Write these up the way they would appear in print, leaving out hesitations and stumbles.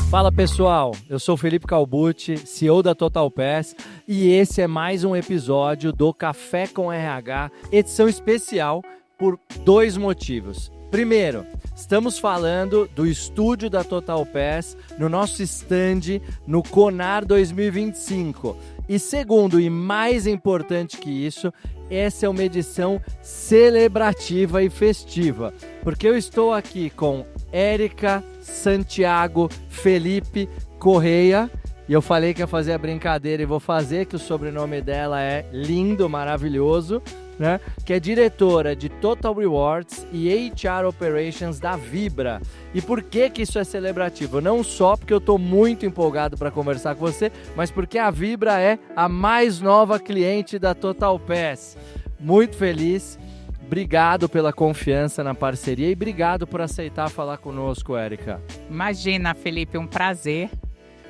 Fala pessoal, eu sou o Felipe Calbucci, CEO da Total Pass, e esse é mais um episódio do Café com RH, edição especial por dois motivos. Primeiro, estamos falando do estúdio da Total Pass no nosso stand no Conar 2025. E segundo, e mais importante que isso, essa é uma edição celebrativa e festiva, porque eu estou aqui com Érica, Santiago, Felipe Correia, e eu falei que ia fazer a brincadeira e vou fazer, que o sobrenome dela é lindo, maravilhoso, né? Que é diretora de Total Rewards e HR Operations da Vibra. E por que isso é celebrativo? Não só porque eu estou muito empolgado para conversar com você, mas porque a Vibra é a mais nova cliente da Total Pass. Muito feliz. Obrigado pela confiança na parceria e obrigado por aceitar falar conosco, Érica. Imagina, Felipe, um prazer.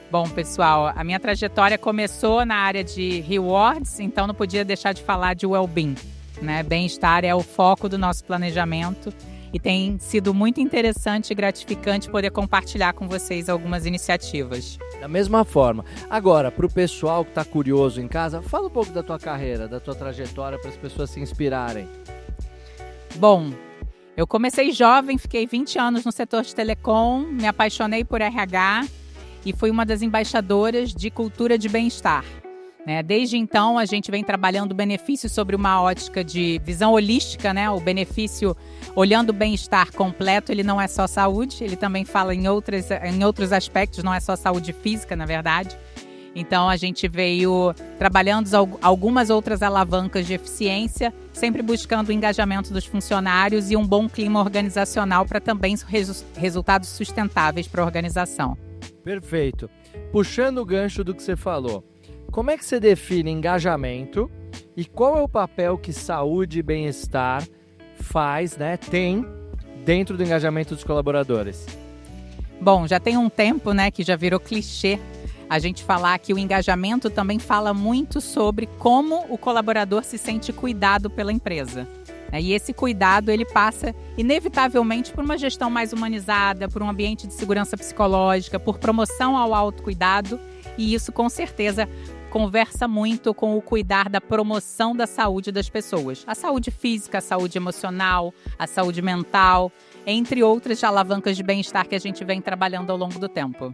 Bom, pessoal, a minha trajetória começou na área de rewards, então não podia deixar de falar de well-being, né? Bem-estar é o foco do nosso planejamento e tem sido muito interessante e gratificante poder compartilhar com vocês algumas iniciativas. Da mesma forma. Agora, para o pessoal que está curioso em casa, fala um pouco da tua carreira, da tua trajetória para as pessoas se inspirarem. Bom, eu comecei jovem, fiquei 20 anos no setor de telecom, me apaixonei por RH e fui uma das embaixadoras de cultura de bem-estar. Desde então, a gente vem trabalhando benefícios sobre uma ótica de visão holística, né? O benefício, olhando o bem-estar completo, ele não é só saúde, ele também fala em outros aspectos, não é só saúde física, na verdade. Então, a gente veio trabalhando algumas outras alavancas de eficiência, sempre buscando o engajamento dos funcionários e um bom clima organizacional para também resultados sustentáveis para a organização. Perfeito. Puxando o gancho do que você falou, como é que você define engajamento e qual é o papel que saúde e bem-estar tem dentro do engajamento dos colaboradores? Bom, já tem um tempo, que já virou clichê a gente falar que o engajamento também fala muito sobre como o colaborador se sente cuidado pela empresa. E esse cuidado, ele passa inevitavelmente por uma gestão mais humanizada, por um ambiente de segurança psicológica, por promoção ao autocuidado, e isso com certeza conversa muito com o cuidar da promoção da saúde das pessoas. A saúde física, a saúde emocional, a saúde mental, entre outras alavancas de bem-estar que a gente vem trabalhando ao longo do tempo.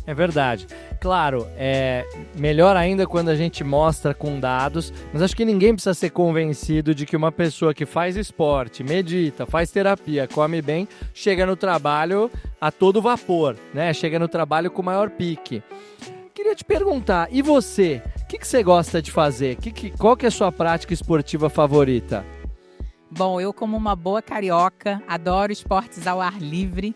É verdade. Claro, é melhor ainda quando a gente mostra com dados, mas acho que ninguém precisa ser convencido de que uma pessoa que faz esporte, medita, faz terapia, come bem, chega no trabalho a todo vapor, né? Chega no trabalho com o maior pique. Queria te perguntar, e você? O que você gosta de fazer? Qual que é a sua prática esportiva favorita? Bom, eu como uma boa carioca, adoro esportes ao ar livre.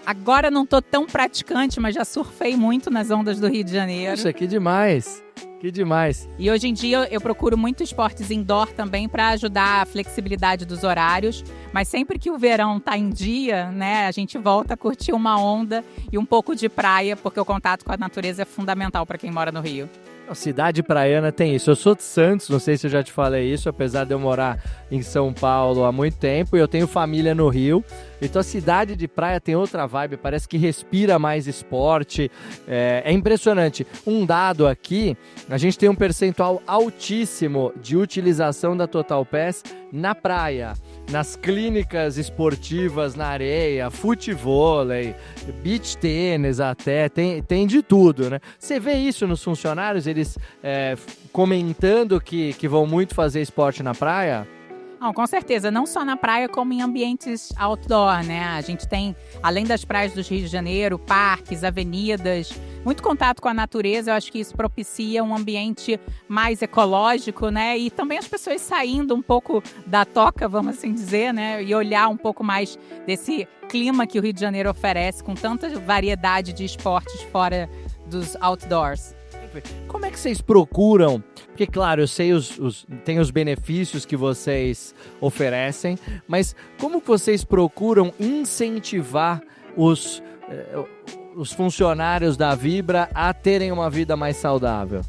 Agora não estou tão praticante, mas já surfei muito nas ondas do Rio de Janeiro. Poxa, que demais! Que demais! E hoje em dia eu procuro muito esportes indoor também para ajudar a flexibilidade dos horários. Mas sempre que o verão está em dia, a gente volta a curtir uma onda e um pouco de praia, porque o contato com a natureza é fundamental para quem mora no Rio. A cidade praiana tem isso. Eu sou de Santos, não sei se eu já te falei isso, apesar de eu morar em São Paulo há muito tempo, e eu tenho família no Rio. Então a cidade de praia tem outra vibe, parece que respira mais esporte. É impressionante. Um dado aqui, a gente tem um percentual altíssimo de utilização da Total Pass na praia, nas clínicas esportivas na areia, futevôlei, beach tênis até, tem de tudo, né? Você vê isso nos funcionários, eles comentando que vão muito fazer esporte na praia? Não, com certeza, não só na praia como em ambientes outdoor, A gente tem, além das praias do Rio de Janeiro, parques, avenidas, muito contato com a natureza. Eu acho que isso propicia um ambiente mais ecológico, E também as pessoas saindo um pouco da toca, vamos assim dizer, E olhar um pouco mais desse clima que o Rio de Janeiro oferece, com tanta variedade de esportes fora dos outdoors. Como é que vocês procuram? Porque, claro, eu sei tem os benefícios que vocês oferecem, mas como que vocês procuram incentivar os funcionários da Vibra a terem uma vida mais saudável?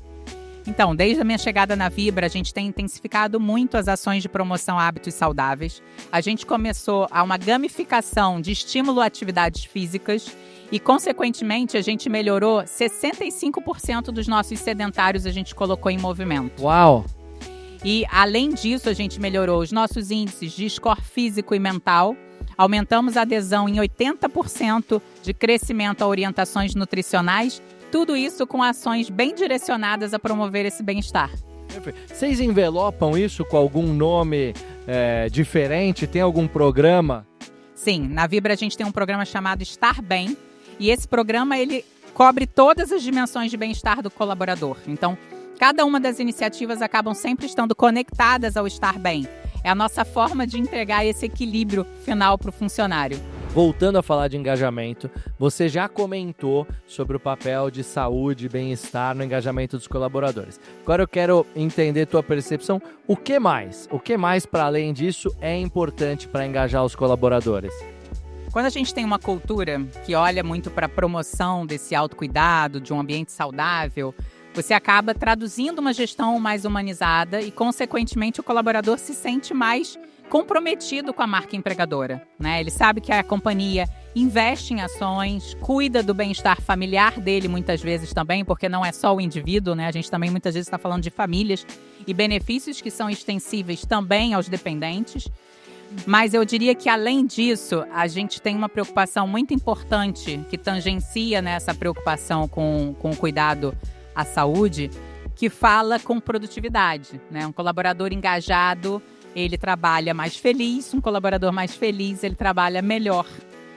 Então, desde a minha chegada na Vibra, a gente tem intensificado muito as ações de promoção a hábitos saudáveis. A gente começou a uma gamificação de estímulo a atividades físicas e, consequentemente, a gente melhorou 65% dos nossos sedentários, a gente colocou em movimento. Uau! E, além disso, a gente melhorou os nossos índices de score físico e mental, aumentamos a adesão em 80% de crescimento a orientações nutricionais, tudo isso com ações bem direcionadas a promover esse bem-estar. Vocês envelopam isso com algum nome diferente? Tem algum programa? Sim, na Vibra a gente tem um programa chamado Estar Bem, e esse programa ele cobre todas as dimensões de bem-estar do colaborador. Então, cada uma das iniciativas acabam sempre estando conectadas ao estar bem. É a nossa forma de entregar esse equilíbrio final para o funcionário. Voltando a falar de engajamento, você já comentou sobre o papel de saúde e bem-estar no engajamento dos colaboradores. Agora eu quero entender tua percepção. O que mais? O que mais, para além disso, é importante para engajar os colaboradores? Quando a gente tem uma cultura que olha muito para a promoção desse autocuidado, de um ambiente saudável, você acaba traduzindo uma gestão mais humanizada e, consequentemente, o colaborador se sente mais comprometido com a marca empregadora, né? Ele sabe que a companhia investe em ações, cuida do bem-estar familiar dele muitas vezes também, porque não é só o indivíduo, né? A gente também muitas vezes está falando de famílias e benefícios que são extensíveis também aos dependentes. Mas eu diria que, além disso, a gente tem uma preocupação muito importante que tangencia nessa preocupação com o cuidado à saúde, que fala com produtividade, né? Um colaborador engajado, ele trabalha mais feliz, um colaborador mais feliz, ele trabalha melhor,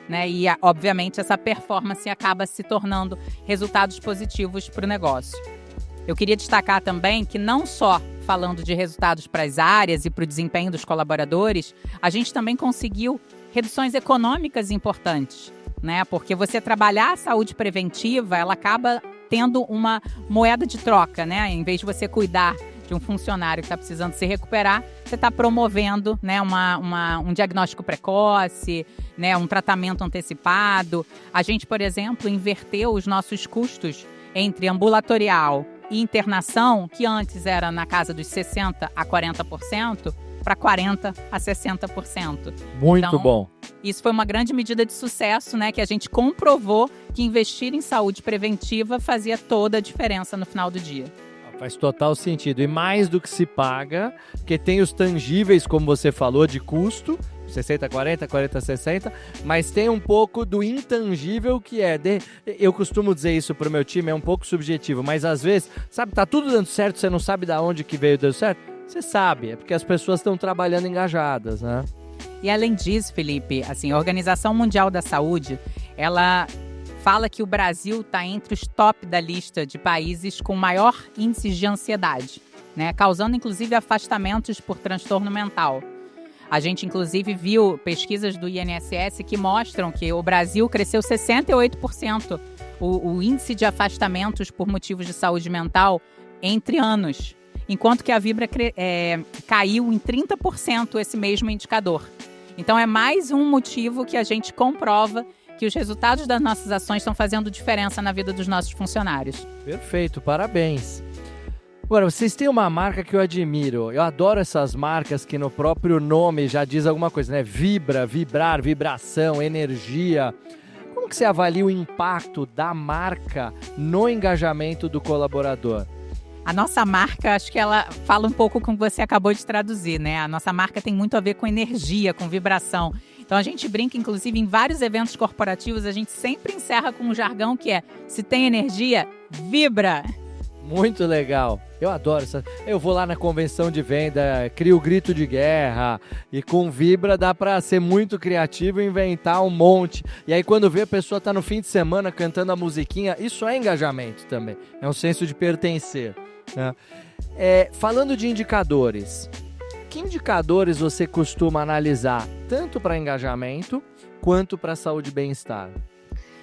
né? E, obviamente, essa performance acaba se tornando resultados positivos para o negócio. Eu queria destacar também que, não só falando de resultados para as áreas e para o desempenho dos colaboradores, a gente também conseguiu reduções econômicas importantes, né? Porque você trabalhar a saúde preventiva, ela acaba tendo uma moeda de troca, né? Em vez de você cuidar de um funcionário que está precisando se recuperar, você está promovendo, né, um diagnóstico precoce, né, um tratamento antecipado. A gente, por exemplo, inverteu os nossos custos entre ambulatorial e internação, que antes era na casa dos 60% a 40%, para 40% a 60%. Muito então, bom. Isso foi uma grande medida de sucesso, né, que a gente comprovou que investir em saúde preventiva fazia toda a diferença no final do dia. Faz total sentido. E mais do que se paga, porque tem os tangíveis, como você falou, de custo, 60-40, 40-60, mas tem um pouco do intangível que eu costumo dizer isso pro meu time, é um pouco subjetivo, mas às vezes, sabe, tá tudo dando certo, você não sabe de onde que veio dando certo? Você sabe, é porque as pessoas estão trabalhando engajadas, né? E além disso, Felipe, assim, a Organização Mundial da Saúde, ela fala que o Brasil está entre os top da lista de países com maior índice de ansiedade, né? Causando, inclusive, afastamentos por transtorno mental. A gente, inclusive, viu pesquisas do INSS que mostram que o Brasil cresceu 68% o índice de afastamentos por motivos de saúde mental entre anos, enquanto que a Vibra caiu em 30% esse mesmo indicador. Então, é mais um motivo que a gente comprova que os resultados das nossas ações estão fazendo diferença na vida dos nossos funcionários. Perfeito, parabéns. Agora, vocês têm uma marca que eu admiro. Eu adoro essas marcas que no próprio nome já diz alguma coisa, né? Vibra, vibrar, vibração, energia. Como que você avalia o impacto da marca no engajamento do colaborador? A nossa marca, acho que ela fala um pouco com o que você acabou de traduzir, né? A nossa marca tem muito a ver com energia, com vibração. Então, a gente brinca, inclusive, em vários eventos corporativos, a gente sempre encerra com um jargão que é: se tem energia, vibra! Muito legal. Eu adoro essa. Eu vou lá na convenção de venda, crio o grito de guerra e com Vibra dá para ser muito criativo e inventar um monte. E aí quando vê a pessoa tá no fim de semana cantando a musiquinha, isso é engajamento também. É um senso de pertencer, né? Falando de indicadores, que indicadores você costuma analisar tanto para engajamento quanto para saúde e bem-estar?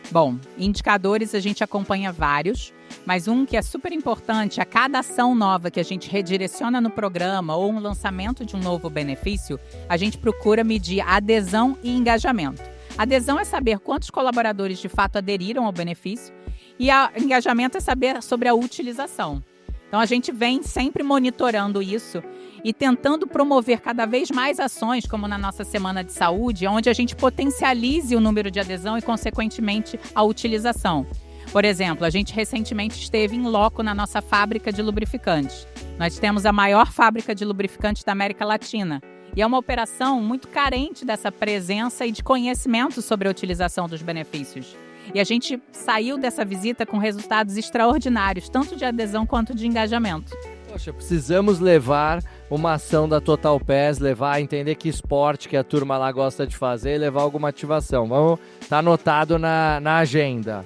Bom, indicadores a gente acompanha vários, mas um que é super importante, a cada ação nova que a gente redireciona no programa ou um lançamento de um novo benefício, a gente procura medir adesão e engajamento. Adesão é saber quantos colaboradores de fato aderiram ao benefício e engajamento é saber sobre a utilização. Então, a gente vem sempre monitorando isso e tentando promover cada vez mais ações, como na nossa Semana de Saúde, onde a gente potencialize o número de adesão e, consequentemente, a utilização. Por exemplo, a gente recentemente esteve em loco na nossa fábrica de lubrificantes. Nós temos a maior fábrica de lubrificantes da América Latina. E é uma operação muito carente dessa presença e de conhecimento sobre a utilização dos benefícios. E a gente saiu dessa visita com resultados extraordinários, tanto de adesão quanto de engajamento. Poxa, precisamos levar uma ação da Total Pass, levar a entender que esporte que a turma lá gosta de fazer e levar alguma ativação. Vamos, tá anotado na agenda.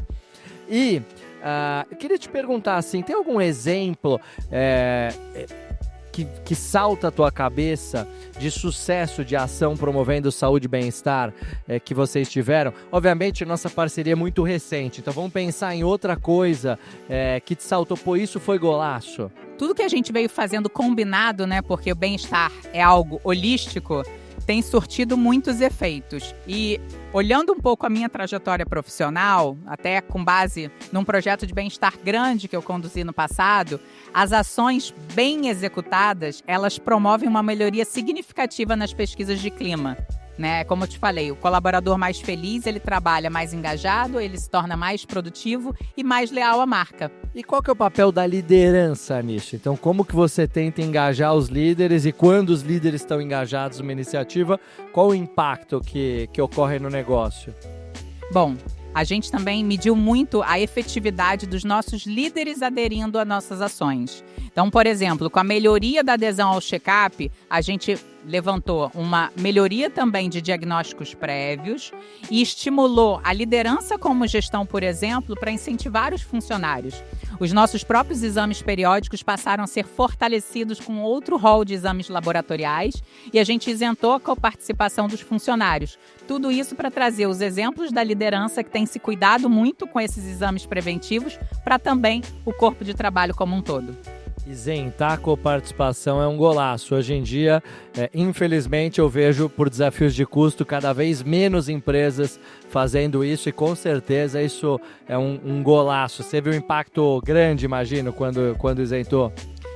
E eu queria te perguntar assim, tem algum exemplo que salta a tua cabeça de sucesso de ação promovendo saúde e bem-estar que vocês tiveram? Obviamente, nossa parceria é muito recente, então vamos pensar em outra coisa que te saltou. Pô, isso foi golaço. Tudo que a gente veio fazendo combinado, né, porque o bem-estar é algo holístico, tem surtido muitos efeitos. E olhando um pouco a minha trajetória profissional, até com base num projeto de bem-estar grande que eu conduzi no passado, as ações bem executadas, elas promovem uma melhoria significativa nas pesquisas de clima. Né? Como eu te falei, o colaborador mais feliz, ele trabalha mais engajado, ele se torna mais produtivo e mais leal à marca. E qual que é o papel da liderança nisso? Então, como que você tenta engajar os líderes e quando os líderes estão engajados numa iniciativa, qual o impacto que ocorre no negócio? Bom, a gente também mediu muito a efetividade dos nossos líderes aderindo a nossas ações. Então, por exemplo, com a melhoria da adesão ao check-up, a gente levantou uma melhoria também de diagnósticos prévios e estimulou a liderança como gestão, por exemplo, para incentivar os funcionários. Os nossos próprios exames periódicos passaram a ser fortalecidos com outro rol de exames laboratoriais e a gente isentou a coparticipação dos funcionários. Tudo isso para trazer os exemplos da liderança que tem se cuidado muito com esses exames preventivos para também o corpo de trabalho como um todo. Isentar a coparticipação é um golaço. Hoje em dia, infelizmente, eu vejo por desafios de custo cada vez menos empresas fazendo isso e com certeza isso é um golaço. Você viu um impacto grande, imagino, quando isentou?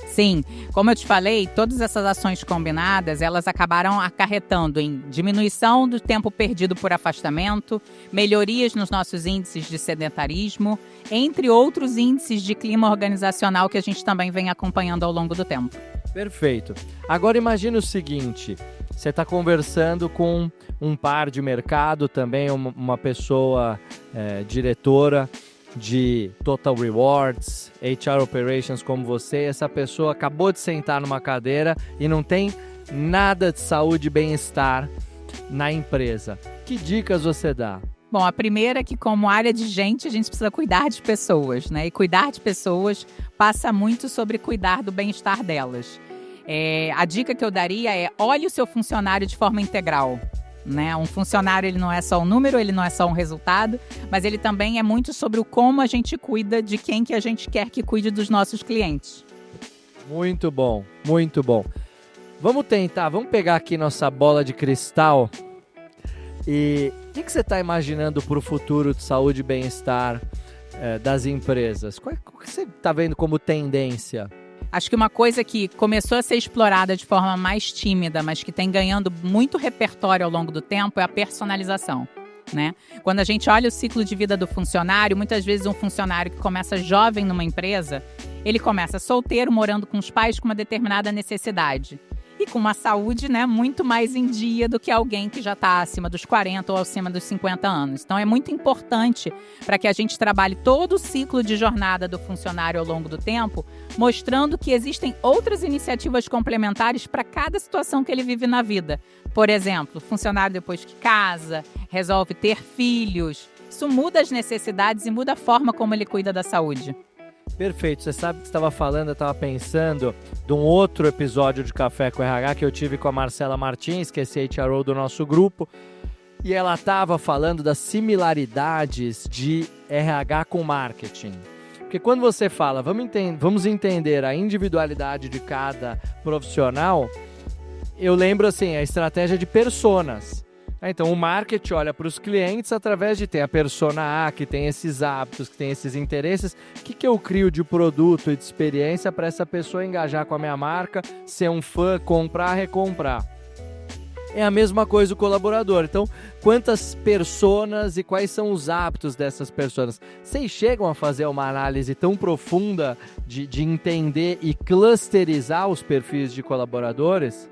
Sim, como eu te falei, todas essas ações combinadas, elas acabaram acarretando em diminuição do tempo perdido por afastamento, melhorias nos nossos índices de sedentarismo, entre outros índices de clima organizacional que a gente também vem acompanhando ao longo do tempo. Perfeito. Agora imagine o seguinte, você está conversando com um par de mercado, também uma pessoa diretora de Total Rewards, HR Operations como você, essa pessoa acabou de sentar numa cadeira e não tem nada de saúde e bem-estar na empresa. Que dicas você dá? Bom, a primeira é que como área de gente, a gente precisa cuidar de pessoas, né? E cuidar de pessoas passa muito sobre cuidar do bem-estar delas. A dica que eu daria é olhe o seu funcionário de forma integral. Né? Um funcionário ele não é só um número, ele não é só um resultado, mas ele também é muito sobre o como a gente cuida de quem que a gente quer que cuide dos nossos clientes. Muito bom, muito bom. Vamos pegar aqui nossa bola de cristal e o que você está imaginando para o futuro de saúde e bem-estar das empresas? O que você está vendo como tendência? Acho que uma coisa que começou a ser explorada de forma mais tímida, mas que tem ganhando muito repertório ao longo do tempo, é a personalização. Né? Quando a gente olha o ciclo de vida do funcionário, muitas vezes um funcionário que começa jovem numa empresa, ele começa solteiro, morando com os pais com uma determinada necessidade. E com uma saúde, né, muito mais em dia do que alguém que já está acima dos 40 ou acima dos 50 anos. Então, é muito importante para que a gente trabalhe todo o ciclo de jornada do funcionário ao longo do tempo, mostrando que existem outras iniciativas complementares para cada situação que ele vive na vida. Por exemplo, o funcionário depois que casa, resolve ter filhos. Isso muda as necessidades e muda a forma como ele cuida da saúde. Perfeito, você sabe que você estava falando, eu estava pensando de um outro episódio de Café com RH que eu tive com a Marcela Martins, que é esse HRO do nosso grupo, e ela estava falando das similaridades de RH com marketing. Porque quando você fala, vamos entender a individualidade de cada profissional, eu lembro assim, a estratégia de personas. Então, o marketing olha para os clientes através de ter a persona A, que tem esses hábitos, que tem esses interesses. O que eu crio de produto e de experiência para essa pessoa engajar com a minha marca, ser um fã, comprar, recomprar? É a mesma coisa o colaborador. Então, quantas personas e quais são os hábitos dessas pessoas? Vocês chegam a fazer uma análise tão profunda de entender e clusterizar os perfis de colaboradores?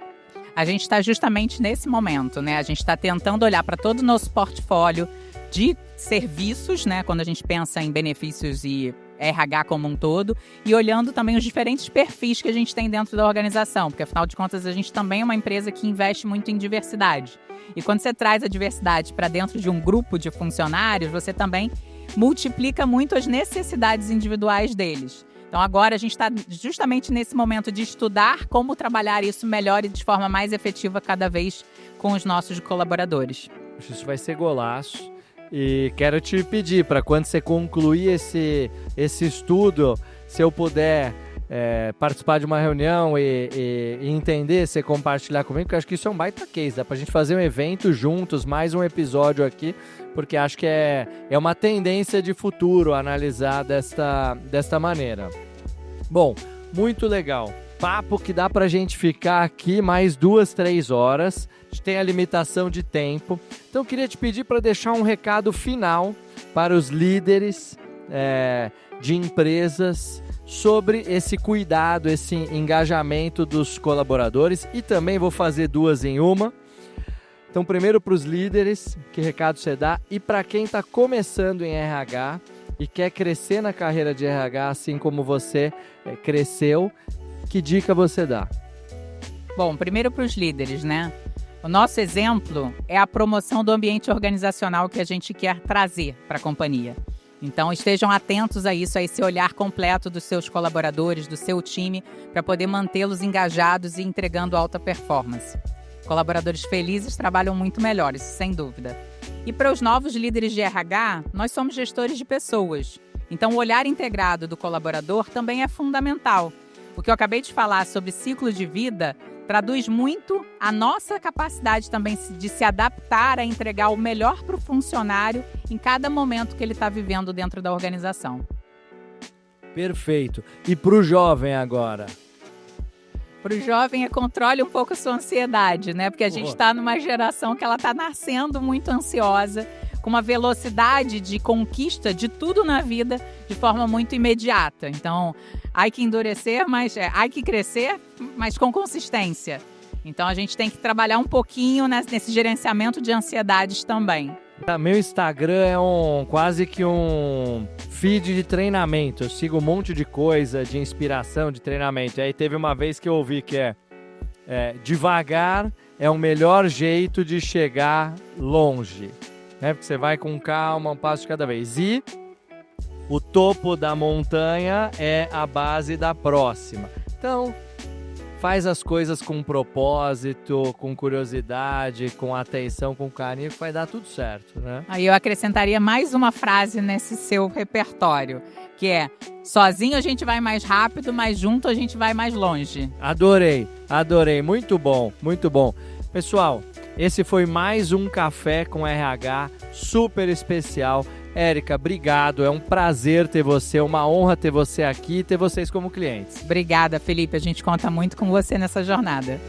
A gente está justamente nesse momento, né? A gente está tentando olhar para todo o nosso portfólio de serviços, né? Quando a gente pensa em benefícios e RH como um todo, e olhando também os diferentes perfis que a gente tem dentro da organização, porque afinal de contas a gente também é uma empresa que investe muito em diversidade. E quando você traz a diversidade para dentro de um grupo de funcionários, você também multiplica muito as necessidades individuais deles. Então agora a gente está justamente nesse momento de estudar como trabalhar isso melhor e de forma mais efetiva cada vez com os nossos colaboradores. Isso vai ser golaço. E quero te pedir para quando você concluir esse estudo, se eu puder participar de uma reunião e entender, você compartilhar comigo, porque eu acho que isso é um baita case. Dá para a gente fazer um evento juntos, mais um episódio aqui, porque acho que é uma tendência de futuro analisar desta maneira. Bom, muito legal. Papo que dá pra gente ficar aqui mais 2, 3 horas. A gente tem a limitação de tempo. Então eu queria te pedir para deixar um recado final para os líderes de empresas sobre esse cuidado, esse engajamento dos colaboradores. E também vou fazer 2 em uma. Então primeiro para os líderes, que recado você dá? E para quem está começando em RH e quer crescer na carreira de RH, assim como você cresceu, que dica você dá? Bom, primeiro para os líderes, né? O nosso exemplo é a promoção do ambiente organizacional que a gente quer trazer para a companhia. Então, estejam atentos a isso, a esse olhar completo dos seus colaboradores, do seu time, para poder mantê-los engajados e entregando alta performance. Colaboradores felizes trabalham muito melhor, isso sem dúvida. E para os novos líderes de RH, nós somos gestores de pessoas. Então, o olhar integrado do colaborador também é fundamental. O que eu acabei de falar sobre ciclo de vida traduz muito a nossa capacidade também de se adaptar a entregar o melhor para o funcionário em cada momento que ele está vivendo dentro da organização. Perfeito. E para o jovem agora? Para o jovem, controle um pouco a sua ansiedade, né? Porque a gente está numa geração que ela está nascendo muito ansiosa, com uma velocidade de conquista de tudo na vida de forma muito imediata. Então, há que endurecer, mas há que crescer, mas com consistência. Então, a gente tem que trabalhar um pouquinho nesse gerenciamento de ansiedades também. Meu Instagram é quase que um feed de treinamento. Eu sigo um monte de coisa, de inspiração, de treinamento. E aí teve uma vez que eu ouvi que devagar é o melhor jeito de chegar longe. Né? Porque você vai com calma, um passo de cada vez. E o topo da montanha é a base da próxima. Então, faz as coisas com propósito, com curiosidade, com atenção, com carinho, que vai dar tudo certo, né? Aí eu acrescentaria mais uma frase nesse seu repertório, que é: sozinho a gente vai mais rápido, mas junto a gente vai mais longe. Adorei, adorei. Muito bom, muito bom. Pessoal, esse foi mais um Café com RH super especial. Érica, obrigado. É um prazer ter você, uma honra ter você aqui e ter vocês como clientes. Obrigada, Felipe. A gente conta muito com você nessa jornada.